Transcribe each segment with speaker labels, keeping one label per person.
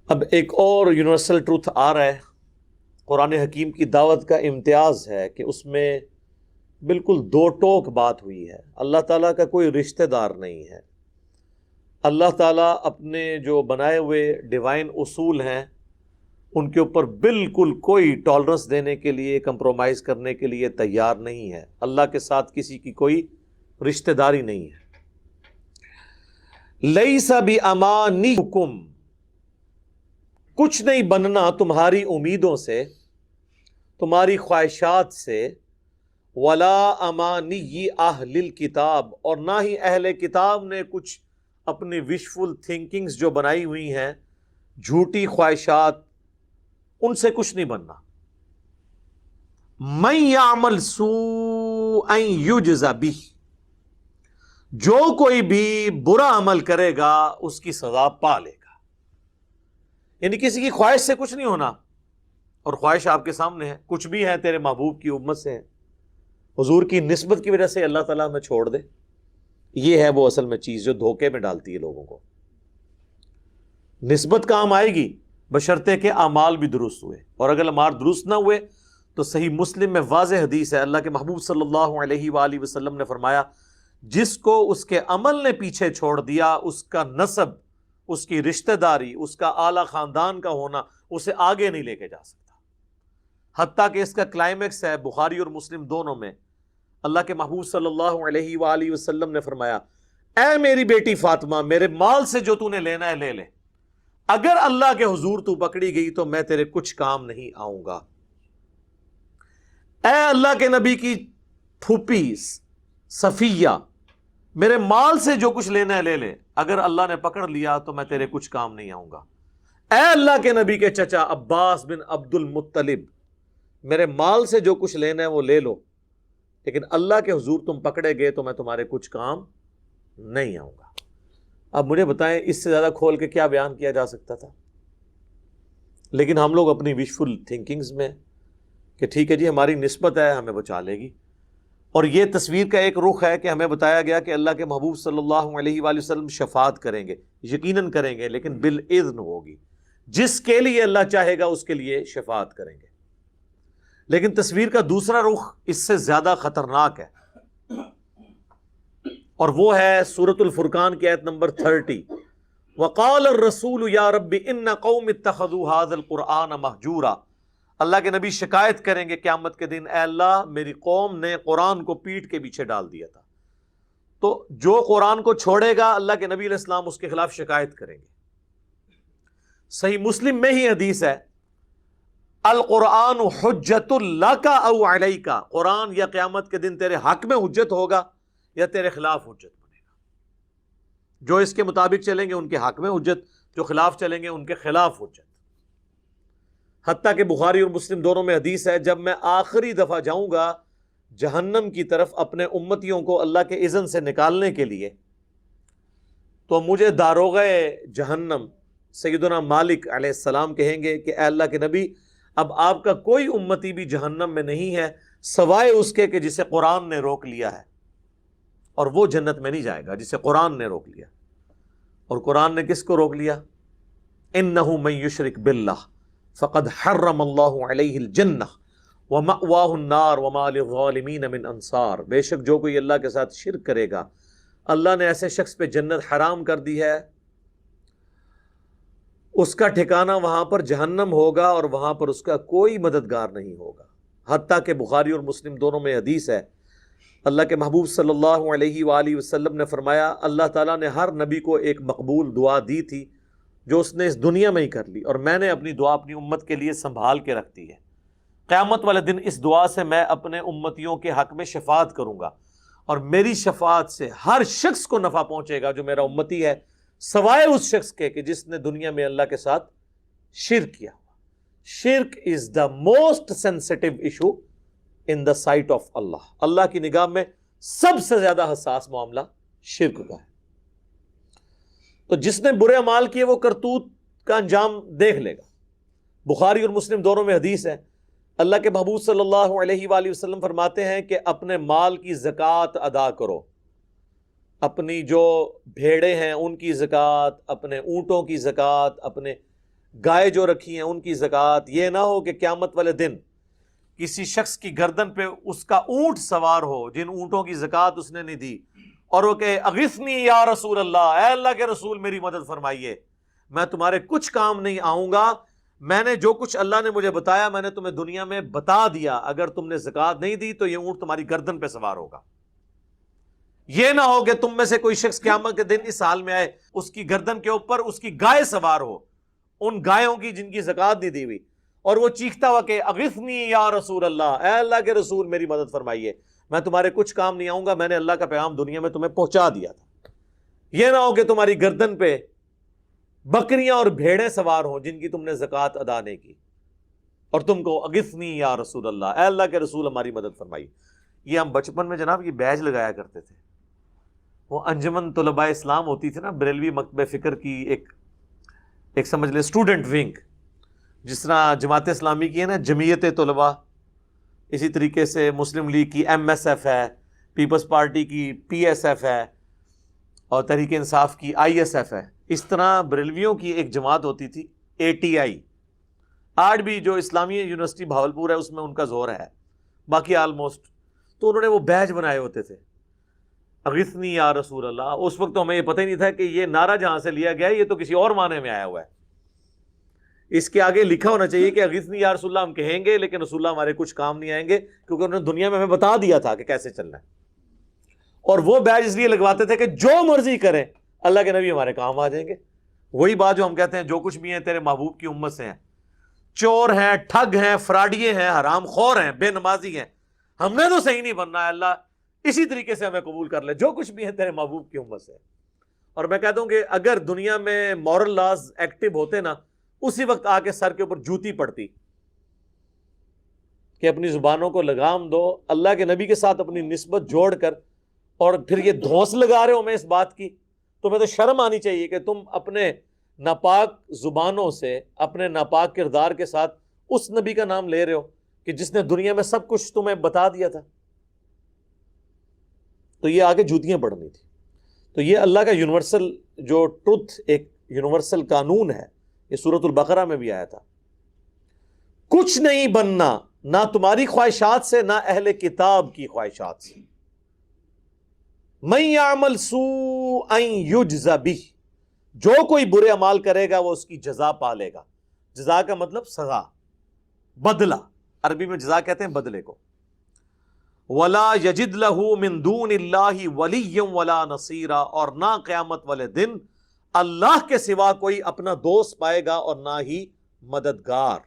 Speaker 1: اب ایک اور یونیورسل ٹروتھ آ رہا ہے۔ قرآن حکیم کی دعوت کا امتیاز ہے کہ اس میں بالکل دو ٹوک بات ہوئی ہے۔ اللہ تعالیٰ کا کوئی رشتہ دار نہیں ہے۔ اللہ تعالیٰ اپنے جو بنائے ہوئے ڈیوائن اصول ہیں ان کے اوپر بالکل کوئی ٹالرنس دینے کے لیے، کمپرومائز کرنے کے لیے تیار نہیں ہے۔ اللہ کے ساتھ کسی کی کوئی رشتہ داری نہیں ہے۔ لیس بِأَمَانِکُم، کچھ نہیں بننا تمہاری امیدوں سے، تمہاری خواہشات سے، ولا امانی اہل الکتاب، اور نہ ہی اہل کتاب نے کچھ اپنی وشفل تھنکنگز جو بنائی ہوئی ہیں، جھوٹی خواہشات، ان سے کچھ نہیں بننا۔ من یعمل سوءا یجز بہ، جو کوئی بھی برا عمل کرے گا اس کی سزا پا لے گا۔ یعنی کسی کی خواہش سے کچھ نہیں ہونا، اور خواہش آپ کے سامنے ہے، کچھ بھی ہے تیرے محبوب کی امت سے ہے، حضور کی نسبت کی وجہ سے اللہ تعالیٰ ہمیں چھوڑ دے۔ یہ ہے وہ اصل میں چیز جو دھوکے میں ڈالتی ہے لوگوں کو۔ نسبت کام آئے گی بشرطے کہ اعمال بھی درست ہوئے، اور اگر اعمال درست نہ ہوئے تو صحیح مسلم میں واضح حدیث ہے، اللہ کے محبوب صلی اللہ علیہ وآلہ وسلم نے فرمایا، جس کو اس کے عمل نے پیچھے چھوڑ دیا، اس کا نسب، اس کی رشتہ داری، اس کا اعلیٰ خاندان کا ہونا اسے آگے نہیں لے کے جا سکتا۔ حتیٰ کہ اس کا کلائمیکس ہے بخاری اور مسلم دونوں میں، اللہ کے محبوب صلی اللہ علیہ وآلہ وسلم نے فرمایا، اے میری بیٹی فاطمہ، میرے مال سے جو تو نے لینا ہے لے لے، اگر اللہ کے حضور تو پکڑی گئی تو میں تیرے کچھ کام نہیں آؤں گا۔ اے اللہ کے نبی کی پھوپھی صفیہ، میرے مال سے جو کچھ لینا ہے لے لے، اگر اللہ نے پکڑ لیا تو میں تیرے کچھ کام نہیں آؤں گا۔ اے اللہ کے نبی کے چچا عباس بن عبد المطلب، میرے مال سے جو کچھ لینا ہے وہ لے لو، لیکن اللہ کے حضور تم پکڑے گئے تو میں تمہارے کچھ کام نہیں آؤں گا۔ اب مجھے بتائیں اس سے زیادہ کھول کے کیا بیان کیا جا سکتا تھا؟ لیکن ہم لوگ اپنی وشفل تھنکنگز میں کہ ٹھیک ہے جی ہماری نسبت ہے، ہمیں بچا لے گی، اور یہ تصویر کا ایک رخ ہے کہ ہمیں بتایا گیا کہ اللہ کے محبوب صلی اللہ علیہ وآلہ وسلم شفاعت کریں گے، یقیناً کریں گے، لیکن بالاذن ہوگی، جس کے لیے اللہ چاہے گا اس کے لیے شفاعت کریں گے۔ لیکن تصویر کا دوسرا رخ اس سے زیادہ خطرناک ہے، اور وہ ہے سورۃ الفرقان کی آیت نمبر 30، وقال الرسول یا رب ان قوم اتخذوا هذا القرآن مہجورا۔ اللہ کے نبی شکایت کریں گے قیامت کے دن، اے اللہ میری قوم نے قرآن کو پیٹ کے پیچھے ڈال دیا تھا۔ تو جو قرآن کو چھوڑے گا اللہ کے نبی علیہ السلام اس کے خلاف شکایت کریں گے۔ صحیح مسلم میں ہی حدیث ہے، القرآن حجت لک او علیک، قرآن یا قیامت کے دن تیرے حق میں حجت ہوگا یا تیرے خلاف حجت بنے گا۔ جو اس کے مطابق چلیں گے ان کے حق میں حجت، جو خلاف چلیں گے ان کے خلاف حجت۔ حتیٰ کہ بخاری اور مسلم دونوں میں حدیث ہے، جب میں آخری دفعہ جاؤں گا جہنم کی طرف اپنے امتیوں کو اللہ کے اذن سے نکالنے کے لیے، تو مجھے داروغہ جہنم سیدنا مالک علیہ السلام کہیں گے کہ اے اللہ کے نبی، اب آپ کا کوئی امتی بھی جہنم میں نہیں ہے سوائے اس کے کہ جسے قرآن نے روک لیا ہے، اور وہ جنت میں نہیں جائے گا جسے قرآن نے روک لیا۔ اور قرآن نے کس کو روک لیا؟ انہ من یشرک باللہ فقد حرم اللہ علیہ الجنہ ومأواہ النار وما للظالمین من انصار، بے شک جو کوئی اللہ کے ساتھ شرک کرے گا اللہ نے ایسے شخص پہ جنت حرام کر دی ہے، اس کا ٹھکانہ وہاں پر جہنم ہوگا، اور وہاں پر اس کا کوئی مددگار نہیں ہوگا۔ حتیٰ کہ بخاری اور مسلم دونوں میں حدیث ہے، اللہ کے محبوب صلی اللہ علیہ وآلہ وسلم نے فرمایا، اللہ تعالیٰ نے ہر نبی کو ایک مقبول دعا دی تھی جو اس نے اس دنیا میں ہی کر لی، اور میں نے اپنی دعا اپنی امت کے لیے سنبھال کے رکھ دی ہے۔ قیامت والے دن اس دعا سے میں اپنے امتیوں کے حق میں شفاعت کروں گا، اور میری شفاعت سے ہر شخص کو نفع پہنچے گا جو میرا امتی ہے، سوائے اس شخص کے کہ جس نے دنیا میں اللہ کے ساتھ شرک کیا ہوا۔ شرک is the most sensitive issue in the sight of Allah, Allah کی نگاہ میں سب سے زیادہ حساس معاملہ شرک کا ہے۔ تو جس نے برے اعمال کیے وہ کرتوت کا انجام دیکھ لے گا۔ بخاری اور مسلم دونوں میں حدیث ہے، اللہ کے محبوب صلی اللہ علیہ وآلہ وسلم فرماتے ہیں کہ اپنے مال کی زکوٰۃ ادا کرو، اپنی جو بھیڑیں ہیں ان کی زکوٰۃ، اپنے اونٹوں کی زکوٰۃ، اپنے گائے جو رکھی ہیں ان کی زکوٰۃ، یہ نہ ہو کہ قیامت والے دن کسی شخص کی گردن پہ اس کا اونٹ سوار ہو جن اونٹوں کی زکوٰۃ اس نے نہیں دی، اور وہ کہے اغثنی یا رسول اللہ، اے اللہ کے رسول میری مدد فرمائیے، میں تمہارے کچھ کام نہیں آؤں گا، میں نے جو کچھ اللہ نے مجھے بتایا میں نے تمہیں دنیا میں بتا دیا، اگر تم نے زکوٰۃ نہیں دی تو یہ اونٹ تمہاری گردن پہ سوار ہوگا۔ یہ نہ ہو کہ تم میں سے کوئی شخص قیامت کے دن اس حال میں آئے اس کی گردن کے اوپر اس کی گائے سوار ہو، ان گایوں کی جن کی زکوٰۃ نہیں دی ہوئی، اور وہ چیختا ہوا کہ اغثنی یا رسول اللہ، اے اللہ کے رسول میری مدد فرمائیے، میں تمہارے کچھ کام نہیں آؤں گا، میں نے اللہ کا پیغام دنیا میں تمہیں پہنچا دیا تھا۔ یہ نہ ہو کہ تمہاری گردن پہ بکریاں اور بھیڑیں سوار ہوں جن کی تم نے زکوٰۃ ادا نہیں کی، اور تم کو اغثنی یا رسول اللہ، اے اللہ کے رسول ہماری مدد فرمائیے۔ یہ ہم بچپن میں جناب یہ بیج لگایا کرتے تھے، وہ انجمن طلباء اسلام ہوتی تھی نا بریلوی مکتبہ فکر کی ایک سمجھ لیں اسٹوڈنٹ ونگ، جس طرح جماعت اسلامی کی ہے نا جمعیت طلباء، اسی طریقے سے مسلم لیگ کی ایم ایس ایف ہے، پیپلز پارٹی کی پی ایس ایف ہے، اور تحریک انصاف کی آئی ایس ایف ہے، اس طرح بریلویوں کی ایک جماعت ہوتی تھی اے ٹی آئی۔ آج بھی جو اسلامی یونیورسٹی بھاولپور ہے اس میں ان کا زور ہے، باقی آلموسٹ، تو انہوں نے وہ بیج بنائے ہوتے تھے اغثنی یا رسول اللہ۔ اس وقت تو ہمیں یہ پتہ ہی نہیں تھا کہ یہ نعرہ جہاں سے لیا گیا ہے یہ تو کسی اور معنی میں آیا ہوا ہے، اس کے آگے لکھا ہونا چاہیے کہ اغثنی یا رسول اللہ ہم کہیں گے لیکن رسول اللہ ہمارے کچھ کام نہیں آئیں گے، کیونکہ انہوں نے دنیا میں ہمیں بتا دیا تھا کہ کیسے چلنا ہے۔ اور وہ بیج اس لیے لگواتے تھے کہ جو مرضی کریں اللہ کے نبی ہمارے کام آ جائیں گے۔ وہی بات جو ہم کہتے ہیں جو کچھ بھی ہیں تیرے محبوب کی امت سے ہیں، چور ہیں، ٹھگ ہیں، فراڈیے ہیں، حرام خور ہیں، بے نمازی ہیں، ہم نے تو صحیح نہیں بننا ہے، اللہ اسی طریقے سے ہمیں قبول کر لے، جو کچھ بھی ہیں تیرے محبوب کی امت سے۔ اور میں کہتا ہوں کہ اگر دنیا میں مورل لاز ایکٹیو ہوتے نا، اسی وقت آ کے سر کے اوپر جوتی پڑتی کہ اپنی زبانوں کو لگام دو، اللہ کے نبی کے ساتھ اپنی نسبت جوڑ کر، اور پھر یہ دھونس لگا رہے ہو میں اس بات کی، تمہیں تو شرم آنی چاہیے کہ تم اپنے ناپاک زبانوں سے، اپنے ناپاک کردار کے ساتھ اس نبی کا نام لے رہے ہو کہ جس نے دنیا میں سب کچھ تمہیں بتا دیا تھا۔ تو یہ آگے جوتیاں پڑنی تھی۔ تو یہ اللہ کا یونیورسل جو ٹروتھ، ایک یونیورسل قانون ہے، یہ سورۃ البقرہ میں بھی آیا تھا، کچھ نہیں بننا، نہ تمہاری خواہشات سے نہ اہل کتاب کی خواہشات سے۔ من یعمل سوءا یجز بہ، جو کوئی برے اعمال کرے گا وہ اس کی جزا پالے گا۔ جزا کا مطلب سزا، بدلہ، عربی میں جزا کہتے ہیں بدلے کو۔ ولا یجد لہ من دون اللہ ولیا ولا نصیرا، اور نہ قیامت والے دن اللہ کے سوا کوئی اپنا دوست پائے گا اور نہ ہی مددگار۔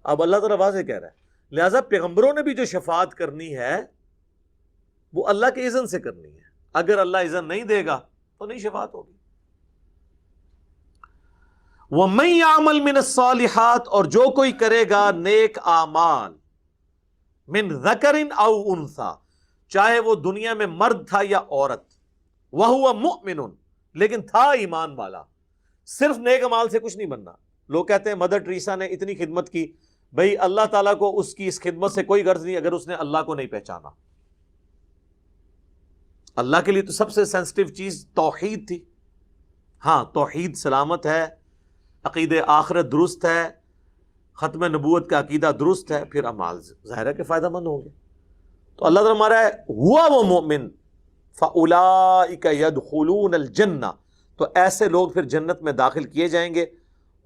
Speaker 1: اب اللہ تعالیٰ واضح کہہ رہا ہے، لہذا پیغمبروں نے بھی جو شفاعت کرنی ہے وہ اللہ کے اذن سے کرنی ہے، اگر اللہ اذن نہیں دے گا تو نہیں شفاعت ہوگی۔ وَمَن يَعْمَلْ مِنَ الصَّالِحَاتِ، اور جو کوئی کرے گا نیک اعمال، من ذکر او انثی، چاہے وہ دنیا میں مرد تھا یا عورت، وَهُوَ مُؤْمِنٌ، لیکن تھا ایمان والا۔ صرف نیک اعمال سے کچھ نہیں بننا۔ لوگ کہتے ہیں مدر ٹریسا نے اتنی خدمت کی، بھئی اللہ تعالیٰ کو اس کی اس خدمت سے کوئی غرض نہیں اگر اس نے اللہ کو نہیں پہچانا۔ اللہ کے لیے تو سب سے سینسٹیو چیز توحید تھی۔ ہاں توحید سلامت ہے، عقید آخرت درست ہے، ختم نبوت کا عقیدہ درست ہے، پھر اعمال ظاہر ہے کہ فائدہ مند ہوں گے۔ تو اللہ تعالیٰ ہمارا ہے ہوا وہ مومن فَأُولَئِكَ يَدْخُلُونَ الْجَنَّةَ، تو ایسے لوگ پھر جنت میں داخل کیے جائیں گے۔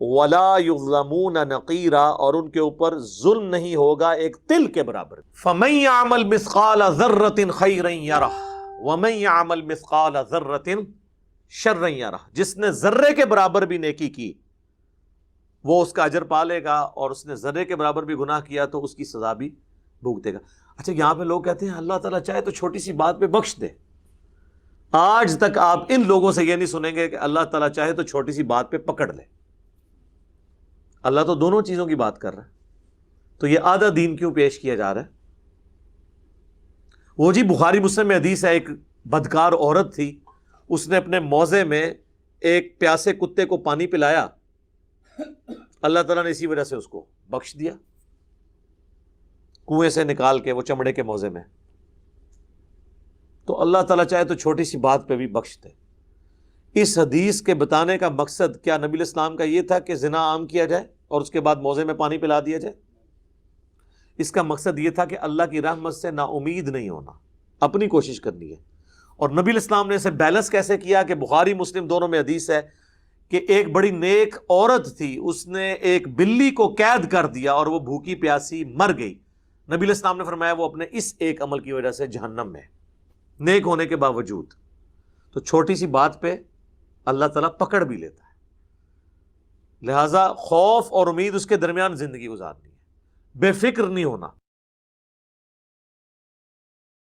Speaker 1: وَلَا يُظْلَمُونَ نَقِيرًا، اور ان کے اوپر ظلم نہیں ہوگا ایک تل کے برابر۔ فَمَن يَعْمَلْ مِثْقَالَ ذَرَّةٍ خَيْرًا يَرَهُ وَمَن يَعْمَلْ مِثْقَالَ ذَرَّةٍ شَرًّا يَرَهُ، جس نے ذرے کے برابر بھی نیکی کی وہ اس کا اجر پالے گا، اور اس نے ذرے کے برابر بھی گناہ کیا تو اس کی سزا بھی بھگتے گا۔ اچھا یہاں پہ لوگ کہتے ہیں اللہ تعالیٰ چاہے تو چھوٹی سی بات پہ بخش دے۔ آج تک آپ ان لوگوں سے یہ نہیں سنیں گے کہ اللہ تعالیٰ چاہے تو چھوٹی سی بات پہ پکڑ لے۔ اللہ تو دونوں چیزوں کی بات کر رہا ہے، تو یہ آدھا دین کیوں پیش کیا جا رہا ہے؟ وہ جی بخاری مسلم میں حدیث ہے، ایک بدکار عورت تھی، اس نے اپنے موزے میں ایک پیاسے کتے کو پانی پلایا، اللہ تعالیٰ نے اسی وجہ سے اس کو بخش دیا، کنویں سے نکال کے وہ چمڑے کے موزے میں۔ تو اللہ تعالیٰ چاہے تو چھوٹی سی بات پہ بھی بخش دے۔ اس حدیث کے بتانے کا مقصد کیا نبی علیہ السلام کا یہ تھا کہ زنا عام کیا جائے اور اس کے بعد موزے میں پانی پلا دیا جائے؟ اس کا مقصد یہ تھا کہ اللہ کی رحمت سے نا امید نہیں ہونا، اپنی کوشش کرنی ہے۔ اور نبی علیہ السلام نے اسے بیلنس کیسے کیا کہ بخاری مسلم دونوں میں حدیث ہے کہ ایک بڑی نیک عورت تھی، اس نے ایک بلی کو قید کر دیا اور وہ بھوکی پیاسی مر گئی۔ نبی علیہ السلام نے فرمایا وہ اپنے اس ایک عمل کی وجہ سے جہنم میں، نیک ہونے کے باوجود۔ تو چھوٹی سی بات پہ اللہ تعالیٰ پکڑ بھی لیتا ہے، لہٰذا خوف اور امید اس کے درمیان زندگی گزارنی ہے، بے فکر نہیں ہونا۔